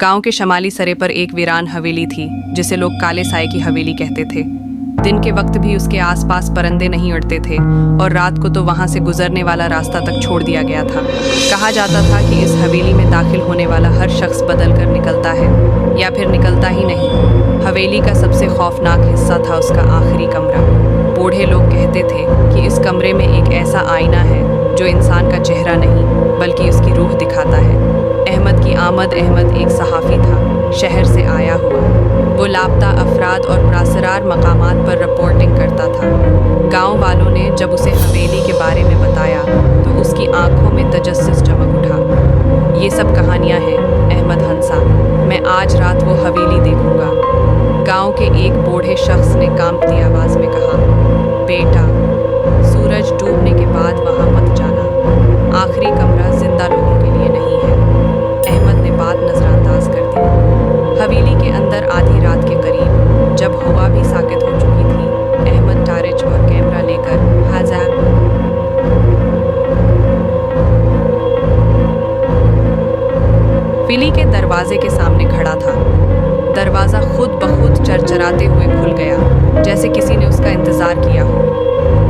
गांव के शमाली सरे पर एक वीरान हवेली थी जिसे लोग काले साए की हवेली कहते थे। दिन के वक्त भी उसके आसपास परिंदे नहीं उड़ते थे और रात को तो वहां से गुजरने वाला रास्ता तक छोड़ दिया गया था। कहा जाता था कि इस हवेली में दाखिल होने वाला हर शख्स बदल कर निकलता है या फिर निकलता ही नहीं। हवेली का सबसे खौफनाक हिस्सा था उसका आखिरी कमरा। बूढ़े लोग कहते थे कि इस कमरे में एक ऐसा आईना है जो इंसान का चेहरा नहीं बल्कि उसकी रूह दिखाता है। अहमद की आमद। अहमद एक सहाफ़ी था, शहर से आया हुआ। वो लापता अफराद और पुरअसरार मकामात पर रिपोर्टिंग करता था। गांव वालों ने जब उसे हवेली के बारे में बताया तो उसकी आंखों में तजस्सुस चमक उठा। ये सब कहानियां हैं अहमद हंसा। मैं आज रात वो हवेली देखूंगा। गांव के एक बूढ़े शख्स ने कांपती आवाज में कहा, बेटा, सूरज डूबने के बाद वहां मत जाना। आखिरी कमरा जिंदा लोगों के लिए नहीं है। अहमद ने बात नजरअंदाज कर दी। हवेली के अंदर आधी रात के करीब जब हवा भी साकित हो चुकी थी, अहमद टारिच और कैमरा लेकर हवेली के दरवाजे के सामने खड़ा था। दरवाजा खुद ब खुद चरचराते हुए खुल गया, जैसे किसी ने उसका इंतजार किया हो।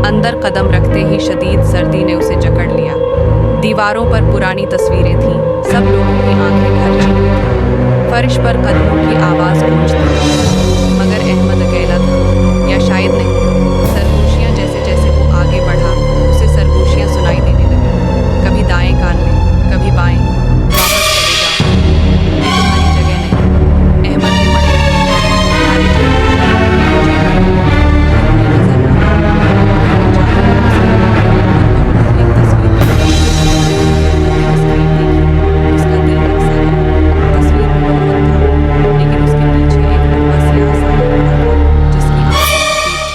अंदर कदम रखते ही शदीद सर्दी ने उसे जकड़ लिया। दीवारों पर पुरानी तस्वीरें थीं, सब लोगों की आंखें भर चुकी थीं। फर्श पर कदमों की आवाज गूंजती थी, मगर अहमद अकेला था, या शायद नहीं। सरगोशियां जैसे जैसे वो आगे बढ़ा, उसे सरगोशियां सुनाई देने लगी, कभी दाएं कान में, कभी बाएं। वापस चले जाओ, ये तुम्हारी जगह नहीं। अहमद ने बड़े तुम्हारी जगह नजर ना आए। अचानक उसकी एक तस्वीर बनी। अहमद ने स्क्रीन देखी, उसका दिल धड़क सा गया। तस्वीर में मोहम्मद था, लेकिन उसके पीछे एक लंबा स्याह साया खड़ा था, जिसकी आंखें सफेद थीं।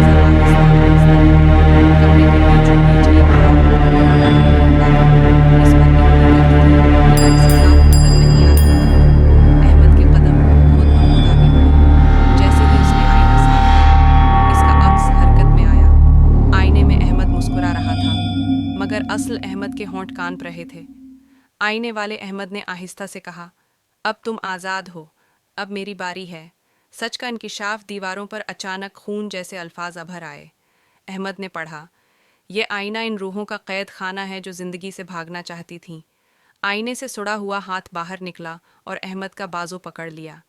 दरवाजा आहिस्ता आहिस्ता कमरे के बीचों बीच एक इस पर इतनी गर्द थी कि अक्स साफ नजर नहीं आ रहा था। अहमद के कदम खुद ब खुद आगे बढ़े। जैसे ही उसने आईना साफ किया, इसका अक्स हरकत में आया। आईने में अहमद मुस्कुरा रहा था, मगर असल अहमद के होंठ कांप रहे थे। आईने वाले अहमद ने आहिस्ता से कहा, अब तुम आज़ाद हो, अब मेरी बारी है। सच का इंकिशाफ। दीवारों पर अचानक खून जैसे अल्फाज अभर आए। अहमद ने पढ़ा, ये आईना इन रूहों का कैद खाना है जो जिंदगी से भागना चाहती थीं। आईने से सुड़ा हुआ हाथ बाहर निकला और अहमद का बाजू पकड़ लिया।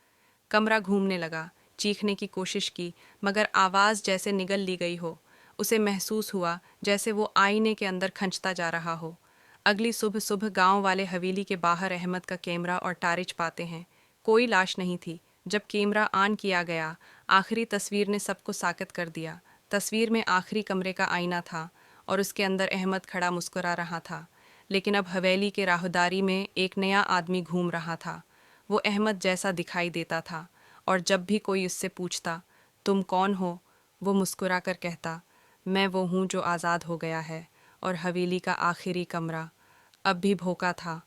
कमरा घूमने लगा, चीखने की कोशिश की, मगर आवाज़ जैसे निगल ली गई हो। उसे महसूस हुआ जैसे वो आईने के अंदर खंचता जा रहा हो। अगली सुबह सुबह गांव वाले हवेली के बाहर अहमद का कैमरा और टारिच पाते हैं। कोई लाश नहीं थी। जब कैमरा ऑन किया गया, आखिरी तस्वीर ने सबको साकित कर दिया। तस्वीर में आखिरी कमरे का आईना था और उसके अंदर अहमद खड़ा मुस्कुरा रहा था। लेकिन अब हवेली के राहदारी में एक नया आदमी घूम रहा था। वो अहमद जैसा दिखाई देता था, और जब भी कोई उससे पूछता, तुम कौन हो, वो मुस्कुरा कर कहता, मैं वो हूँ जो आज़ाद हो गया है। और हवेली का आखिरी कमरा अब भी भोका था,